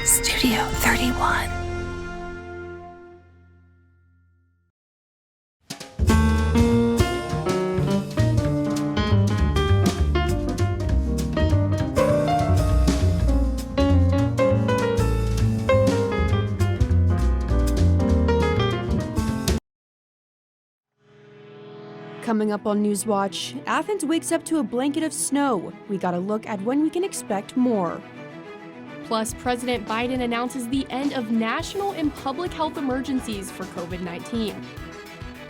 Studio 31. Coming up on Newswatch, Athens wakes up to a blanket of snow. We got a look at when we can expect more. Plus, President Biden announces the end of national and public health emergencies for COVID-19.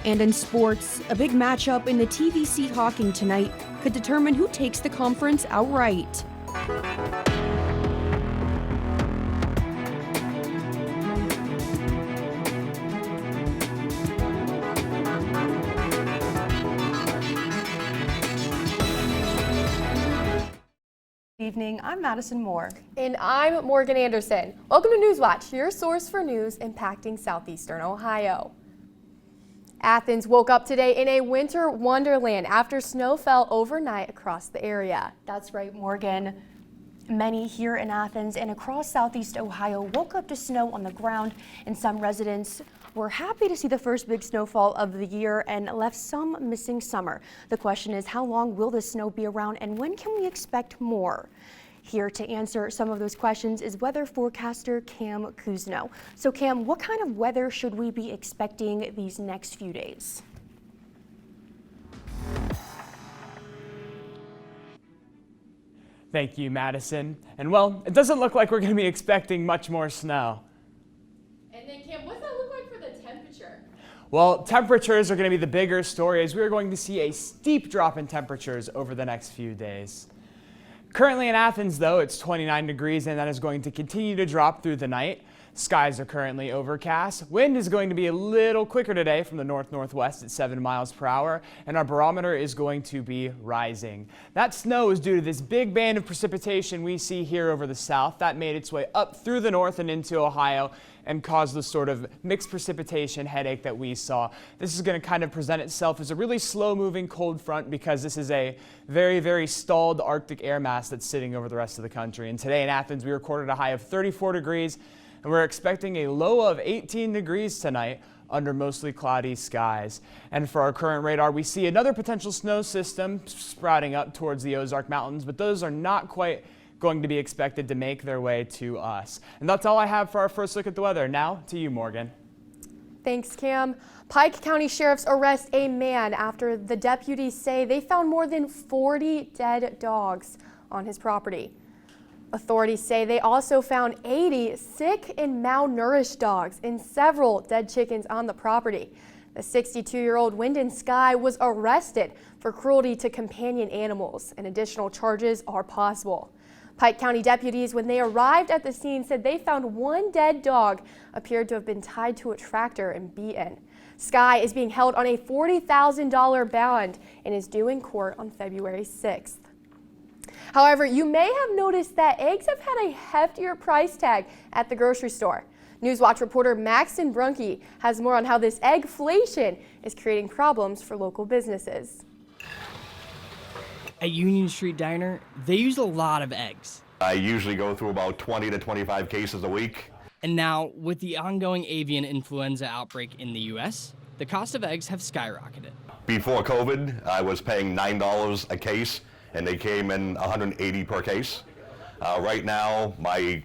And in sports, a big matchup in the TVC Hawking tonight could determine who takes the conference outright. Good evening, I'm Madison Moore. And I'm Morgan Anderson. Welcome to Newswatch, your source for news impacting Southeastern Ohio. Athens woke up today in a winter wonderland after snow fell overnight across the area. That's right, Morgan. Many here in Athens and across Southeast Ohio woke up to snow on the ground, and some residents were happy to see the first big snowfall of the year and left some missing summer. The question is, how long will this snow be around and when can we expect more? Here to answer some of those questions is weather forecaster Cam Kuzno. So Cam, what kind of weather should we be expecting these next few days? Thank you, Madison. And well, it doesn't look like we're going to be expecting much more snow. And then Cam, what's that look like for the temperature? Well, temperatures are going to be the bigger story as we're going to see a steep drop in temperatures over the next few days. Currently in Athens, though, it's 29 degrees and that is going to continue to drop through the night. Skies are currently overcast. Wind is going to be a little quicker today from the north-northwest at 7 miles per hour, and our barometer is going to be rising. That snow is due to this big band of precipitation we see here over the south. That made its way up through the north and into Ohio and caused the sort of mixed precipitation headache that we saw. This is going to kind of present itself as a really slow-moving cold front because this is a very, very stalled Arctic air mass that's sitting over the rest of the country. And today in Athens, we recorded a high of 34 degrees. And we're expecting a low of 18 degrees tonight under mostly cloudy skies. And for our current radar, we see another potential snow system sprouting up towards the Ozark Mountains, but those are not quite going to be expected to make their way to us. And that's all I have for our first look at the weather. Now to you, Morgan. Thanks, Cam. Pike County sheriffs arrest a man after the deputies say they found more than 40 dead dogs on his property. Authorities say they also found 80 sick and malnourished dogs and several dead chickens on the property. The 62-year-old Wyndon Sky was arrested for cruelty to companion animals, and additional charges are possible. Pike County deputies, when they arrived at the scene, said they found one dead dog appeared to have been tied to a tractor and beaten. Sky is being held on a $40,000 bond and is due in court on February 6th. However, you may have noticed that eggs have had a heftier price tag at the grocery store. Newswatch reporter Maxton Brunke has more on how this eggflation is creating problems for local businesses. At Union Street Diner, they use a lot of eggs. I usually go through about 20 to 25 cases a week. And now, with the ongoing avian influenza outbreak in the U.S., the cost of eggs have skyrocketed. Before COVID, I was paying $9 a case, and they came in $180 per case. Right now, my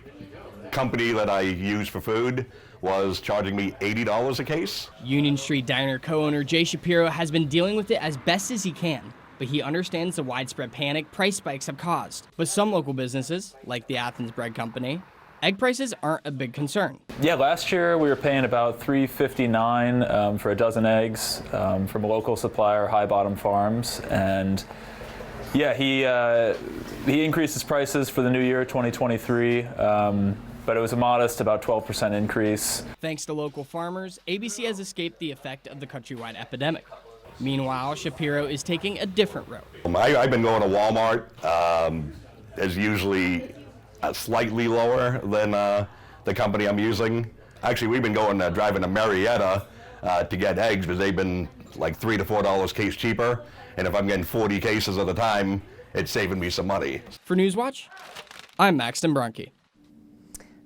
company that I use for food was charging me $80 a case. Union Street Diner co-owner Jay Shapiro has been dealing with it as best as he can, but he understands the widespread panic price spikes have caused. With some local businesses, like the Athens Bread Company, egg prices aren't a big concern. Yeah, last year we were paying about $3.59 for a dozen eggs from a local supplier, High Bottom Farms, and yeah, he increased his prices for the new year, 2023, but it was a modest, about 12% increase. Thanks to local farmers, ABC has escaped the effect of the countrywide epidemic. Meanwhile, Shapiro is taking a different route. I've been going to Walmart. It's usually slightly lower than the company I'm using. Actually, we've been going driving to Marietta to get eggs because they've been like $3 to $4 case cheaper. And if I'm getting 40 cases at a time, it's saving me some money. For Newswatch, I'm Maxton Brunke.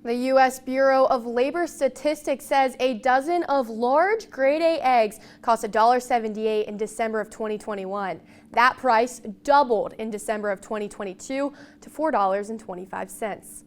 The U.S. Bureau of Labor Statistics says a dozen of large grade A eggs cost $1.78 in December of 2021. That price doubled in December of 2022 to $4.25.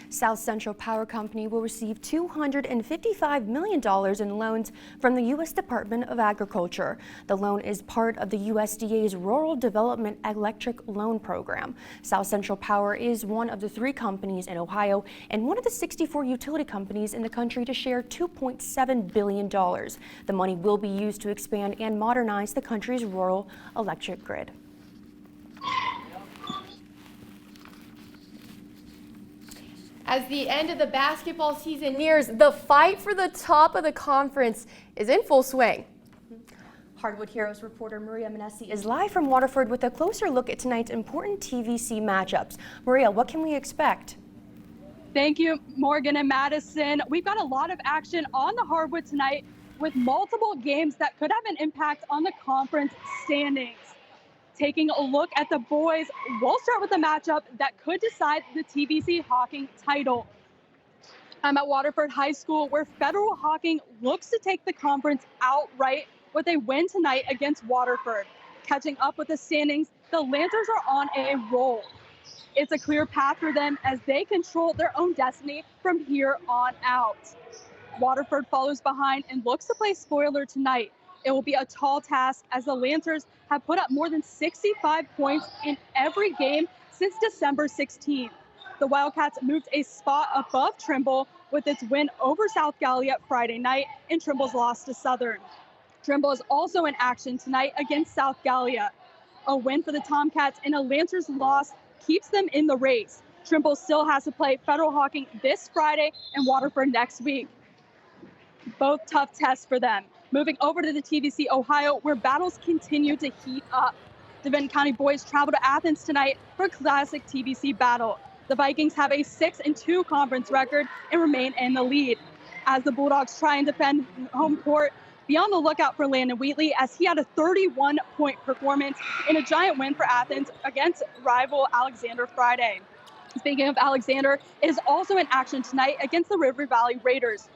South Central Power Company will receive $255 million in loans from the U.S. Department of Agriculture. The loan is part of the USDA's Rural Development Electric Loan Program. South Central Power is one of the 3 companies in Ohio and one of the 64 utility companies in the country to share $2.7 billion. The money will be used to expand and modernize the country's rural electric grid. As the end of the basketball season nears, the fight for the top of the conference is in full swing. Hardwood Heroes reporter Maria Manessi is live from Waterford with a closer look at tonight's important TVC matchups. Maria, what can we expect? Thank you, Morgan and Madison. We've got a lot of action on the hardwood tonight with multiple games that could have an impact on the conference standings. Taking a look at the boys, we'll start with the matchup that could decide the TVC Hawking title. I'm at Waterford High School, where Federal Hawking looks to take the conference outright with a win tonight against Waterford. Catching up with the standings, the Lancers are on a roll. It's a clear path for them as they control their own destiny from here on out. Waterford follows behind and looks to play spoiler tonight. It will be a tall task as the Lancers have put up more than 65 points in every game since December 16th. The Wildcats moved a spot above Trimble with its win over South Gallia Friday night and Trimble's loss to Southern. Trimble is also in action tonight against South Gallia. A win for the Tomcats and a Lancers loss keeps them in the race. Trimble still has to play Federal Hawking this Friday and Waterford next week. Both tough tests for them. Moving over to the TVC Ohio, where battles continue to heat up. The Benton County boys travel to Athens tonight for a classic TVC battle. The Vikings have a 6-2 conference record and remain in the lead. As the Bulldogs try and defend home court, be on the lookout for Landon Wheatley as he had a 31-point performance in a giant win for Athens against rival Alexander Friday. Speaking of Alexander, it is also in action tonight against the River Valley Raiders.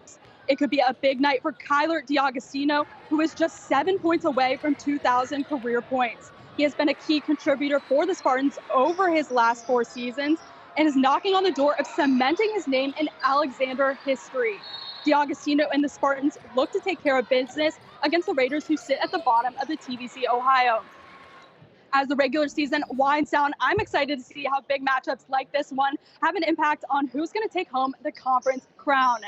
It could be a big night for Kyler DiAgostino, who is just 7 points away from 2,000 career points. He has been a key contributor for the Spartans over his last 4 seasons and is knocking on the door of cementing his name in Alexander history. DiAgostino and the Spartans look to take care of business against the Raiders, who sit at the bottom of the TVC Ohio. As the regular season winds down, I'm excited to see how big matchups like this one have an impact on who's going to take home the conference crown.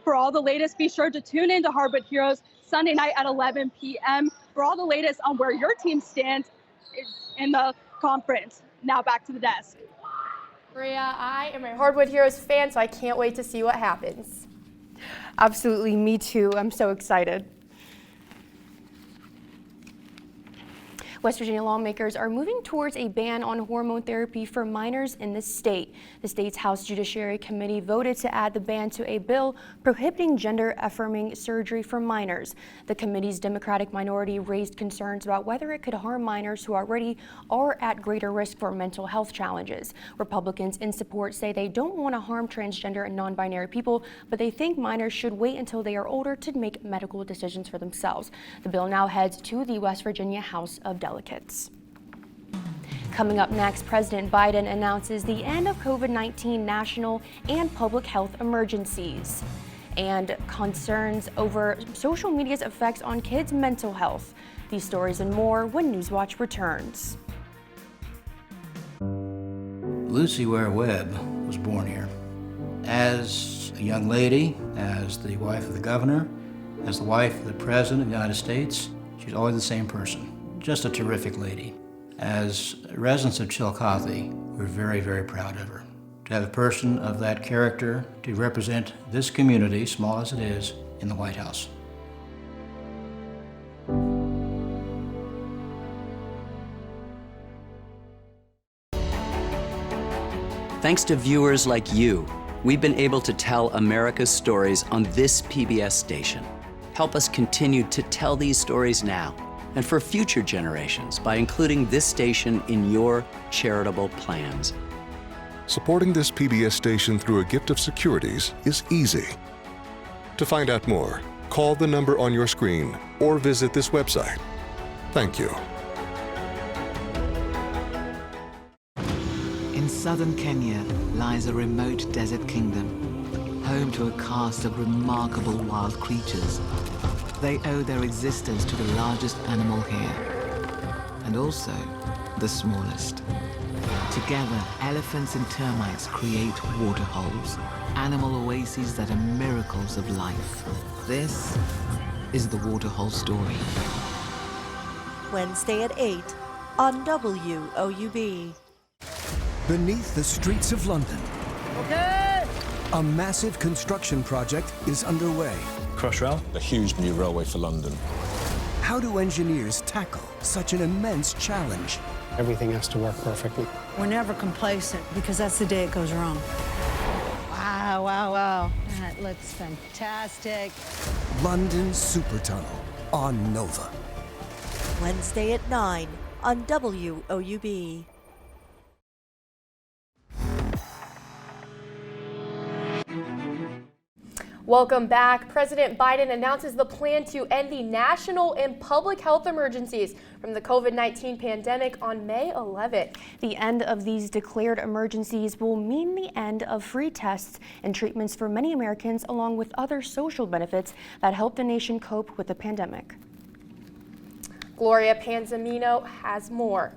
For all the latest, be sure to tune in to Hardwood Heroes Sunday night at 11 p.m. for all the latest on where your team stands in the conference. Now back to the desk. Maria, I am a Hardwood Heroes fan, so I can't wait to see what happens. Absolutely, me too. I'm so excited. West Virginia lawmakers are moving towards a ban on hormone therapy for minors in the state. The state's House Judiciary Committee voted to add the ban to a bill prohibiting gender-affirming surgery for minors. The committee's Democratic minority raised concerns about whether it could harm minors who already are at greater risk for mental health challenges. Republicans in support say they don't want to harm transgender and non-binary people, but they think minors should wait until they are older to make medical decisions for themselves. The bill now heads to the West Virginia House of Delegates. Coming up next, President Biden announces the end of COVID-19 national and public health emergencies and concerns over social media's effects on kids' mental health. These stories and more when Newswatch returns. Lucy Ware Webb was born here. As a young lady, as the wife of the governor, as the wife of the President of the United States, she's always the same person. Just a terrific lady. As residents of Chillicothe, we're very, very proud of her. To have a person of that character to represent this community, small as it is, in the White House. Thanks to viewers like you, we've been able to tell America's stories on this PBS station. Help us continue to tell these stories now and for future generations by including this station in your charitable plans. Supporting this PBS station through a gift of securities is easy. To find out more, call the number on your screen or visit this website. Thank you. In southern Kenya lies a remote desert kingdom, home to a caste of remarkable wild creatures. They owe their existence to the largest animal here, and also the smallest. Together, elephants and termites create water holes, animal oases that are miracles of life. This is the Waterhole Story. Wednesday at 8 on WOUB. Beneath the streets of London, a massive construction project is underway. Crossrail, a huge new railway for London. How do engineers tackle such an immense challenge? Everything has to work perfectly. We're never complacent because that's the day it goes wrong. Wow, wow, wow. That looks fantastic. London Supertunnel on Nova. Wednesday at 9 on WOUB. Welcome back. President Biden announces the plan to end the national and public health emergencies from the COVID-19 pandemic on May 11th. The end of these declared emergencies will mean the end of free tests and treatments for many Americans, along with other social benefits that help the nation cope with the pandemic. Gloria Panzamino has more.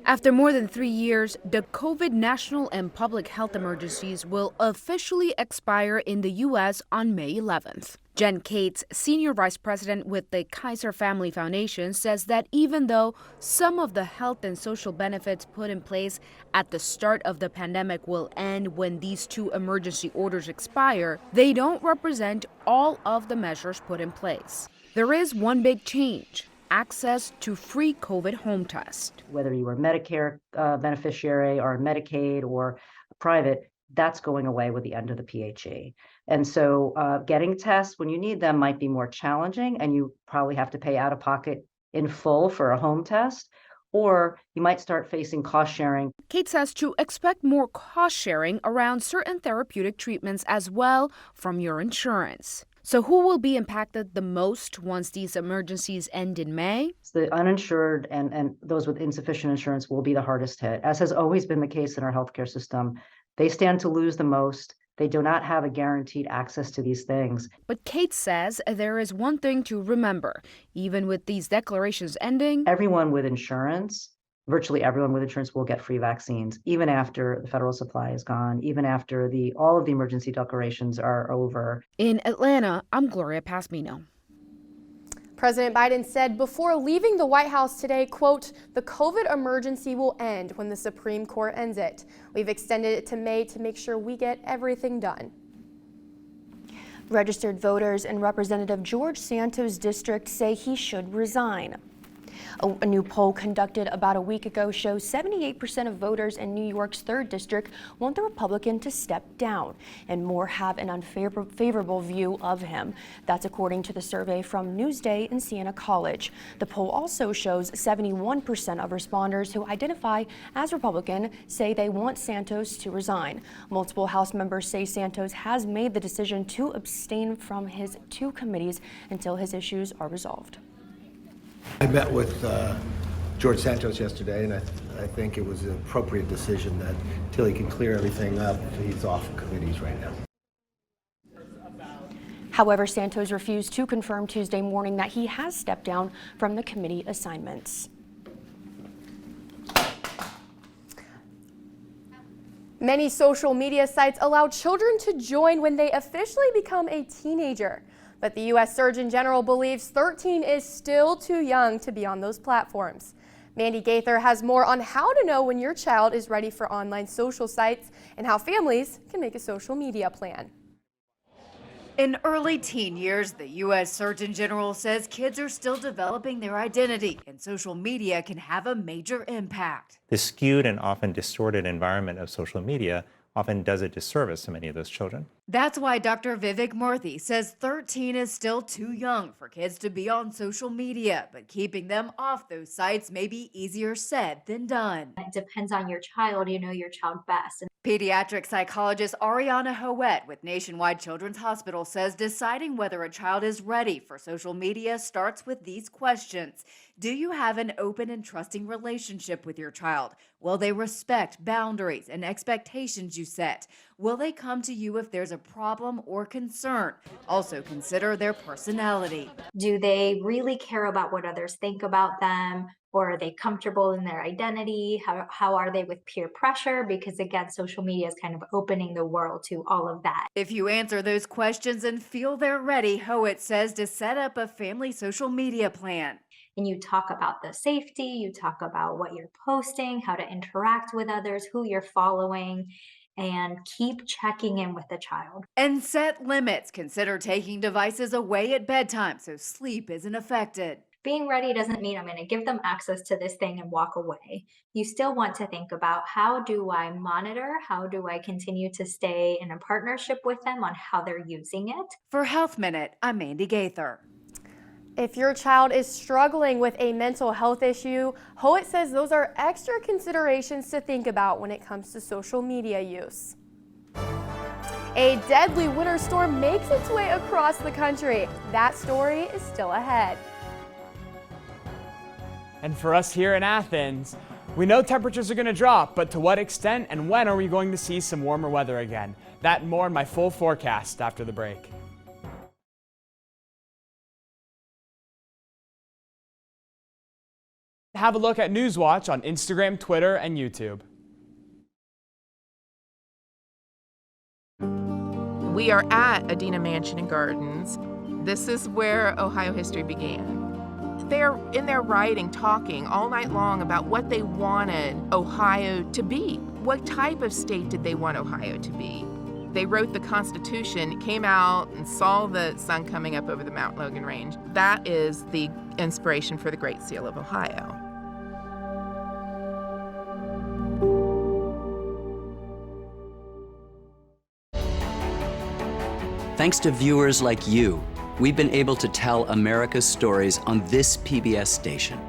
After more than 3 years, the COVID national and public health emergencies will officially expire in the U.S. on May 11th. Jen Cates, senior vice president with the Kaiser Family Foundation, says that even though some of the health and social benefits put in place at the start of the pandemic will end when these two emergency orders expire, they don't represent all of the measures put in place. There is one big change: access to free COVID home test. Whether you are a Medicare beneficiary or Medicaid or private, that's going away with the end of the PHE. And so getting tests when you need them might be more challenging, and you probably have to pay out of pocket in full for a home test, or you might start facing cost sharing. Kate says to expect more cost sharing around certain therapeutic treatments as well from your insurance. So who will be impacted the most once these emergencies end in May? The uninsured and those with insufficient insurance will be the hardest hit, as has always been the case in our healthcare system. They stand to lose the most. They do not have a guaranteed access to these things. But Kate says there is one thing to remember. Even with these declarations ending, everyone with insurance, virtually everyone with insurance, will get free vaccines, even after the federal supply is gone, even after all of the emergency declarations are over. In Atlanta, I'm Gloria Pasmino. President Biden said before leaving the White House today, quote, "The COVID emergency will end when the Supreme Court ends it. We've extended it to May to make sure we get everything done." Registered voters in Representative George Santos' district say he should resign. A new poll conducted about a week ago shows 78% of voters in New York's 3rd District want the Republican to step down, and more have an unfavorable view of him. That's according to the survey from Newsday and Siena College. The poll also shows 71% of responders who identify as Republican say they want Santos to resign. Multiple House members say Santos has made the decision to abstain from his 2 committees until his issues are resolved. I met with George Santos yesterday, and I think it was an appropriate decision that until he can clear everything up, he's off committees right now. However, Santos refused to confirm Tuesday morning that he has stepped down from the committee assignments. Many social media sites allow children to join when they officially become a teenager. But the U.S. Surgeon General believes 13 is still too young to be on those platforms. Mandy Gaither has more on how to know when your child is ready for online social sites and how families can make a social media plan. In early teen years, the U.S. Surgeon General says kids are still developing their identity, and social media can have a major impact. The skewed and often distorted environment of social media often does a disservice to many of those children. That's why Dr. Vivek Murthy says 13 is still too young for kids to be on social media, but keeping them off those sites may be easier said than done. It depends on your child. You know your child best. Pediatric psychologist Ariana Hoet with Nationwide Children's Hospital says deciding whether a child is ready for social media starts with these questions. Do you have an open and trusting relationship with your child? Will they respect boundaries and expectations you set? Will they come to you if there's a problem or concern? Also consider their personality. Do they really care about what others think about them? Or are they comfortable in their identity? How are they with peer pressure? Because again, social media is kind of opening the world to all of that. If you answer those questions and feel they're ready, Hoet says to set up a family social media plan. And you talk about the safety, you talk about what you're posting, how to interact with others, who you're following, and keep checking in with the child. And set limits. Consider taking devices away at bedtime so sleep isn't affected. Being ready doesn't mean I'm going to give them access to this thing and walk away. You still want to think about, how do I monitor? How do I continue to stay in a partnership with them on how they're using it? For Health Minute, I'm Mandy Gaither. If your child is struggling with a mental health issue, Hoet says those are extra considerations to think about when it comes to social media use. A deadly winter storm makes its way across the country. That story is still ahead. And for us here in Athens, we know temperatures are going to drop, but to what extent and when are we going to see some warmer weather again? That and more in my full forecast after the break. Have a look at Newswatch on Instagram, Twitter, and YouTube. We are at Adena Mansion and Gardens. This is where Ohio history began. They're in their writing, talking all night long about what they wanted Ohio to be. What type of state did they want Ohio to be? They wrote the Constitution, came out and saw the sun coming up over the Mount Logan Range. That is the inspiration for the Great Seal of Ohio. Thanks to viewers like you, we've been able to tell America's stories on this PBS station.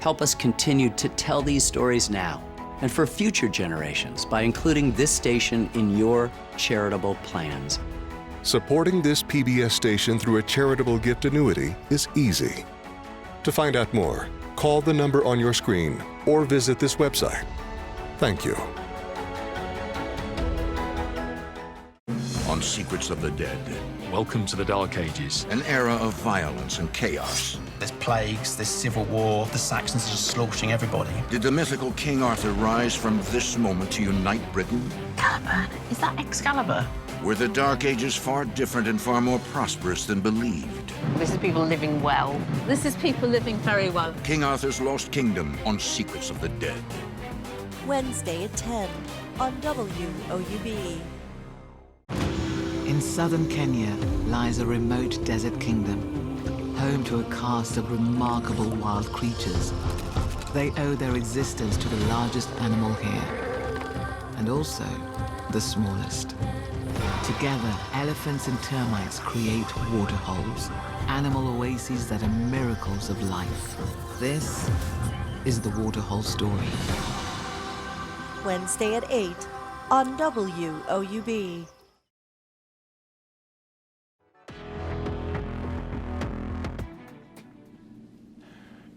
Help us continue to tell these stories now and for future generations by including this station in your charitable plans. Supporting this PBS station through a charitable gift annuity is easy. To find out more, call the number on your screen or visit this website. Thank you. On Secrets of the Dead. Welcome to the Dark Ages. An era of violence and chaos. There's plagues, there's civil war, the Saxons are just slaughtering everybody. Did the mythical King Arthur rise from this moment to unite Britain? Caliburn, is that Excalibur? Were the Dark Ages far different and far more prosperous than believed? This is people living well. This is people living very well. King Arthur's Lost Kingdom on Secrets of the Dead. Wednesday at 10 on WOUB. In southern Kenya lies a remote desert kingdom, home to a caste of remarkable wild creatures. They owe their existence to the largest animal here, and also the smallest. Together, elephants and termites create waterholes, animal oases that are miracles of life. This is the waterhole story. Wednesday at 8 on WOUB.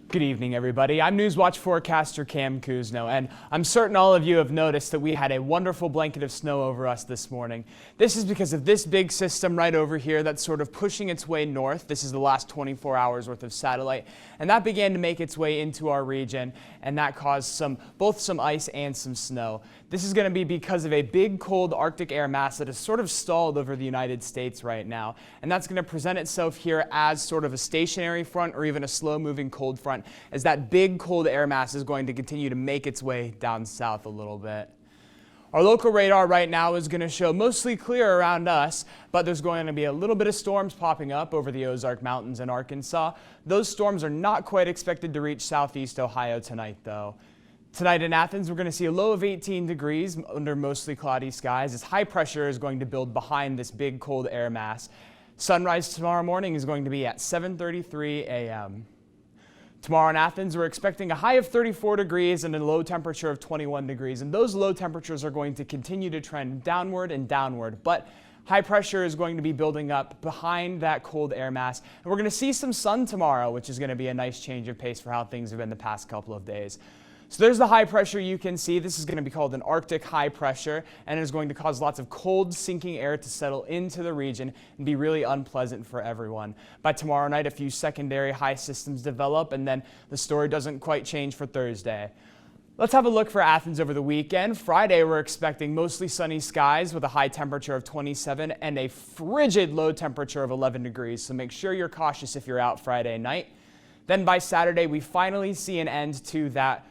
Good evening, everybody. I'm Newswatch forecaster Cam Kuzno, and I'm certain all of you have noticed that we had a wonderful blanket of snow over us this morning. This is because of this big system right over here that's sort of pushing its way north. This is the last 24 hours worth of satellite, and that began to make its way into our region, and that caused both some ice and some snow. This is going to be because of a big, cold Arctic air mass that is sort of stalled over the United States right now, and that's going to present itself here as sort of a stationary front or even a slow-moving cold front, as that big cold air mass is going to continue to make its way down south a little bit. Our local radar right now is going to show mostly clear around us, but there's going to be a little bit of storms popping up over the Ozark Mountains in Arkansas. Those storms are not quite expected to reach southeast Ohio tonight, though. Tonight in Athens, we're going to see a low of 18 degrees under mostly cloudy skies. This high pressure is going to build behind this big cold air mass. Sunrise tomorrow morning is going to be at 7:33 a.m. Tomorrow in Athens, we're expecting a high of 34 degrees and a low temperature of 21 degrees. And those low temperatures are going to continue to trend downward and downward. But high pressure is going to be building up behind that cold air mass. And we're going to see some sun tomorrow, which is going to be a nice change of pace for how things have been the past couple of days. So there's the high pressure you can see. This is going to be called an Arctic high pressure, and it is going to cause lots of cold, sinking air to settle into the region and be really unpleasant for everyone. By tomorrow night, a few secondary high systems develop, and then the story doesn't quite change for Thursday. Let's have a look for Athens over the weekend. Friday, we're expecting mostly sunny skies with a high temperature of 27 and a frigid low temperature of 11 degrees. So make sure you're cautious if you're out Friday night. Then by Saturday, we finally see an end to that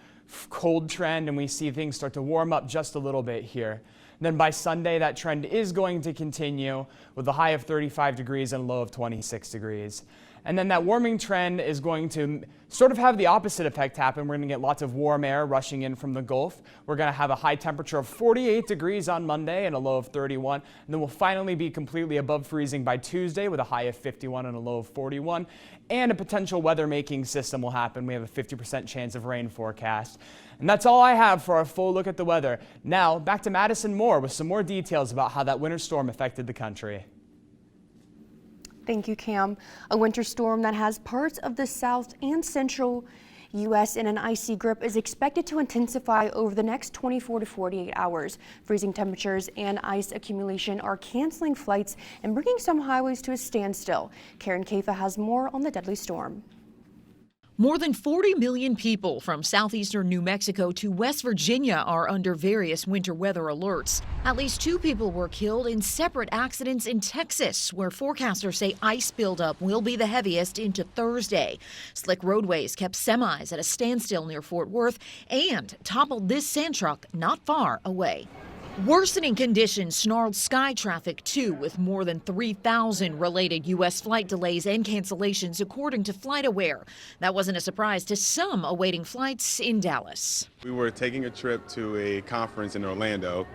cold trend, and we see things start to warm up just a little bit here. And then by Sunday, that trend is going to continue with a high of 35 degrees and a low of 26 degrees. And then that warming trend is going to sort of have the opposite effect happen. We're going to get lots of warm air rushing in from the Gulf. We're going to have a high temperature of 48 degrees on Monday and a low of 31. And then we'll finally be completely above freezing by Tuesday with a high of 51 and a low of 41. And a potential weather-making system will happen. We have a 50% chance of rain forecast. And that's all I have for our full look at the weather. Now, back to Madison Moore with some more details about how that winter storm affected the country. Thank you, Cam. A winter storm that has parts of the south and central U.S. in an icy grip is expected to intensify over the next 24 to 48 hours. Freezing temperatures and ice accumulation are canceling flights and bringing some highways to a standstill. Karen Kafa has more on the deadly storm. More than 40 million people from southeastern New Mexico to West Virginia are under various winter weather alerts. At least 2 people were killed in separate accidents in Texas, where forecasters say ice buildup will be the heaviest into Thursday. Slick roadways kept semis at a standstill near Fort Worth and toppled this sand truck not far away. Worsening conditions snarled sky traffic, too, with more than 3,000 related U.S. flight delays and cancellations, according to FlightAware. That wasn't a surprise to some awaiting flights in Dallas. We were taking a trip to a conference in Orlando,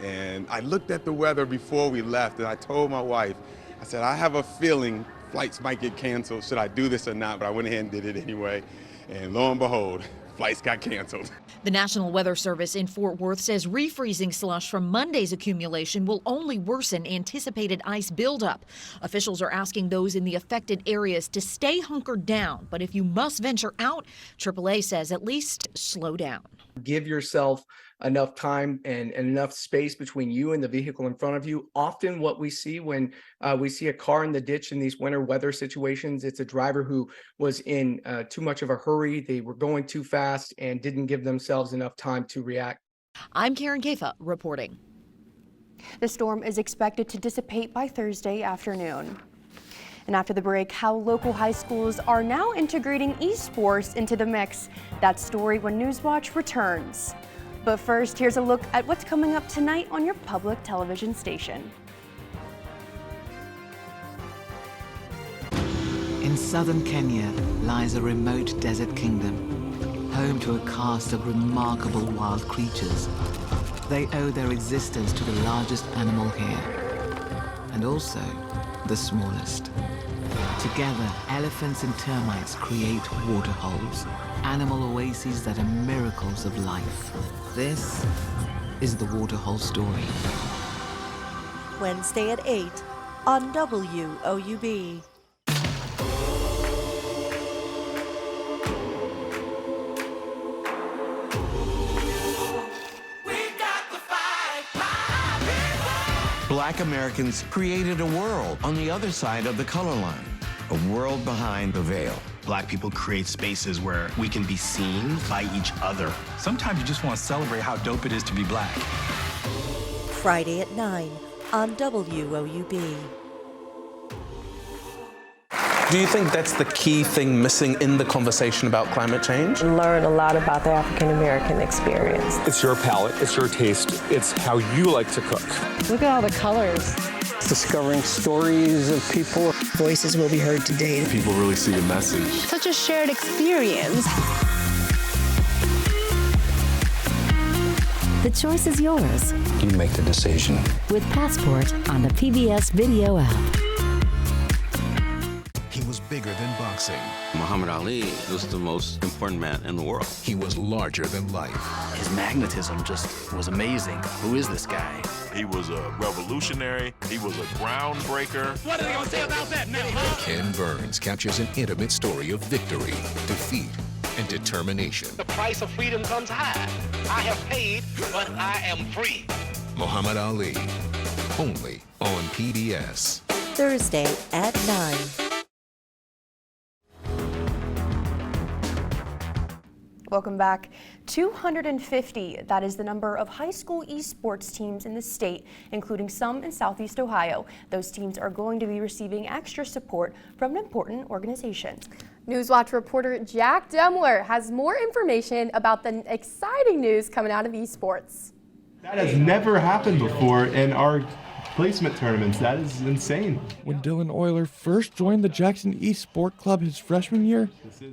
and I looked at the weather before we left, and I told my wife, I said, I have a feeling flights might get canceled. Should I do this or not? But I went ahead and did it anyway, and lo and behold, flights got canceled. The National Weather Service in Fort Worth says refreezing slush from Monday's accumulation will only worsen anticipated ice buildup. Officials are asking those in the affected areas to stay hunkered down, but if you must venture out, AAA says at least slow down. Give yourself enough time and enough space between you and the vehicle in front of you. Often what we see when we see a car in the ditch in these winter weather situations, it's a driver who was in too much of a hurry. They were going too fast and didn't give themselves enough time to react. I'm Karen Kafa reporting. The storm is expected to dissipate by Thursday afternoon. And after the break, how local high schools are now integrating esports into the mix. That story when Newswatch returns. But first, here's a look at what's coming up tonight on your public television station. In southern Kenya lies a remote desert kingdom, home to a cast of remarkable wild creatures. They owe their existence to the largest animal here, and also the smallest. Together, elephants and termites create waterholes, animal oases that are miracles of life. This is the Waterhole Story. Wednesday at 8 on WOUB. Black Americans created a world on the other side of the color line, a world behind the veil. Black people create spaces where we can be seen by each other. Sometimes you just want to celebrate how dope it is to be black. Friday at 9 on WOUB. Do you think that's the key thing missing in the conversation about climate change? Learn a lot about the African American experience. It's your palate, it's your taste, it's how you like to cook. Look at all the colors. Discovering stories of people. Voices will be heard today. People really see the message. Such a shared experience. The choice is yours. You make the decision. With Passport on the PBS Video app. He was bigger than boxing. Muhammad Ali was the most important man in the world. He was larger than life. His magnetism just was amazing. Who is this guy? He was a revolutionary. He was a groundbreaker. What are they going to say about that now, huh? Ken Burns captures an intimate story of victory, defeat, and determination. The price of freedom comes high. I have paid, but I am free. Muhammad Ali, only on PBS. Thursday at 9. Welcome back. 250, that is the number of high school esports teams in the state, including some in Southeast Ohio. Those teams are going to be receiving extra support from an important organization. Newswatch reporter Jack Demler has more information about the exciting news coming out of esports. That has never happened before in our placement tournaments. That is insane. When Dylan Euler first joined the Jackson East Sport Club his freshman year,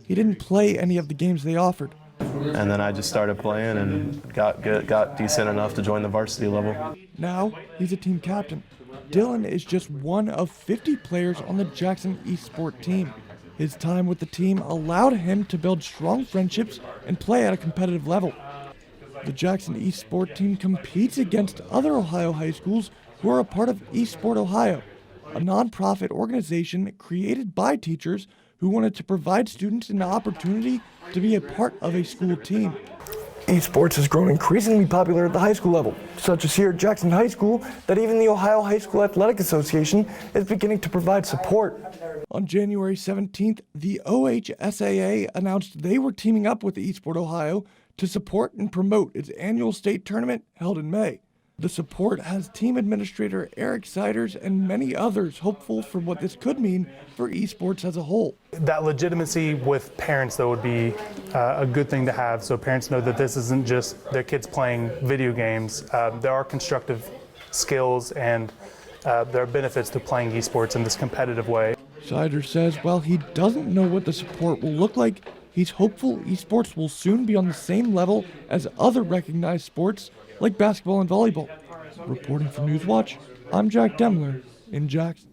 he didn't play any of the games they offered. And then I just started playing and got decent enough to join the varsity level. Now he's a team captain. Dylan is just one of 50 players on the Jackson East Sport team. His time with the team allowed him to build strong friendships and play at a competitive level. The Jackson East Sport team competes against other Ohio high schools who are a part of East Sport Ohio, a nonprofit organization created by teachers who wanted to provide students an opportunity to be a part of a school team. Esports has grown increasingly popular at the high school level, such as here at Jackson High School, that even the Ohio High School Athletic Association is beginning to provide support. On January 17th, the OHSAA announced they were teaming up with eSport Ohio to support and promote its annual state tournament held in May. The support has team administrator Eric Siders and many others hopeful for what this could mean for esports as a whole. That legitimacy with parents, though, would be a good thing to have, so parents know that this isn't just their kids playing video games. There are constructive skills and there are benefits to playing esports in this competitive way. Siders says while he doesn't know what the support will look like, he's hopeful esports will soon be on the same level as other recognized sports like basketball and volleyball. Reporting for Newswatch, I'm Jack Demler in Jackson.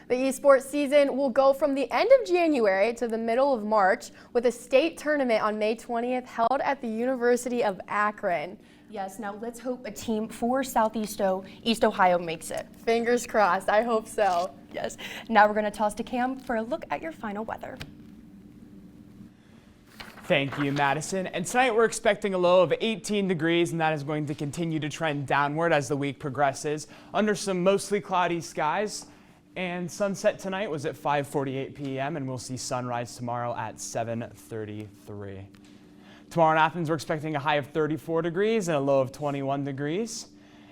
The esports season will go from the end of January to the middle of March with a state tournament on May 20th held at the University of Akron. Yes, now let's hope a team for Southeast Ohio makes it. Fingers crossed, I hope so. Yes. Now we're going to toss to Cam for a look at your final weather. Thank you, Madison. And tonight we're expecting a low of 18 degrees, and that is going to continue to trend downward as the week progresses under some mostly cloudy skies. And sunset tonight was at 5:48 p.m. and we'll see sunrise tomorrow at 7:33. Tomorrow in Athens we're expecting a high of 34 degrees and a low of 21 degrees.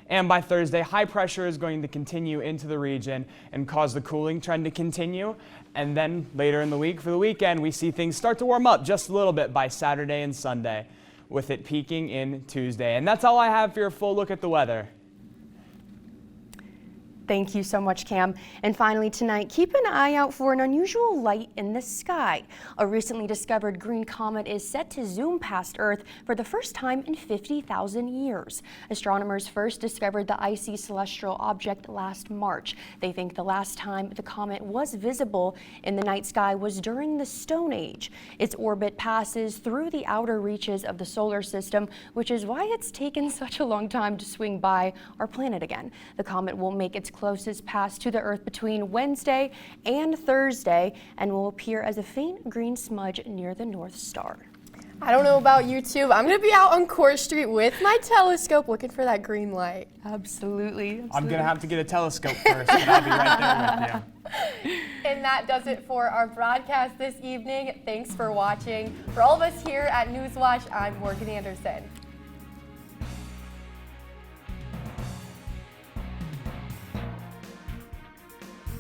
And by Thursday, high pressure is going to continue into the region and cause the cooling trend to continue. And then later in the week, for the weekend, we see things start to warm up just a little bit by Saturday and Sunday, with it peaking in Tuesday. And that's all I have for your full look at the weather. Thank you so much, Cam. And finally tonight, keep an eye out for an unusual light in the sky. A recently discovered green comet is set to zoom past Earth for the first time in 50,000 years. Astronomers first discovered the icy celestial object last March. They think the last time the comet was visible in the night sky was during the Stone Age. Its orbit passes through the outer reaches of the solar system, which is why it's taken such a long time to swing by our planet again. The comet will make its closest pass to the Earth between Wednesday and Thursday and will appear as a faint green smudge near the North Star. I don't know about you two, but I'm going to be out on Court Street with my telescope looking for that green light. Absolutely. I'm going to have to get a telescope first, but I'll be right there with you. And that does it for our broadcast this evening. Thanks for watching. For all of us here at Newswatch, I'm Morgan Anderson.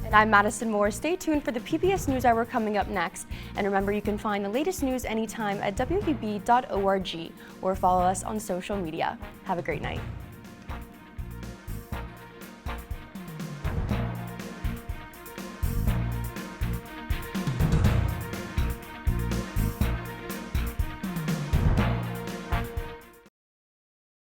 And I'm Madison Moore. Stay tuned for the PBS NewsHour coming up next. And remember, you can find the latest news anytime at WOUB.org or follow us on social media. Have a great night.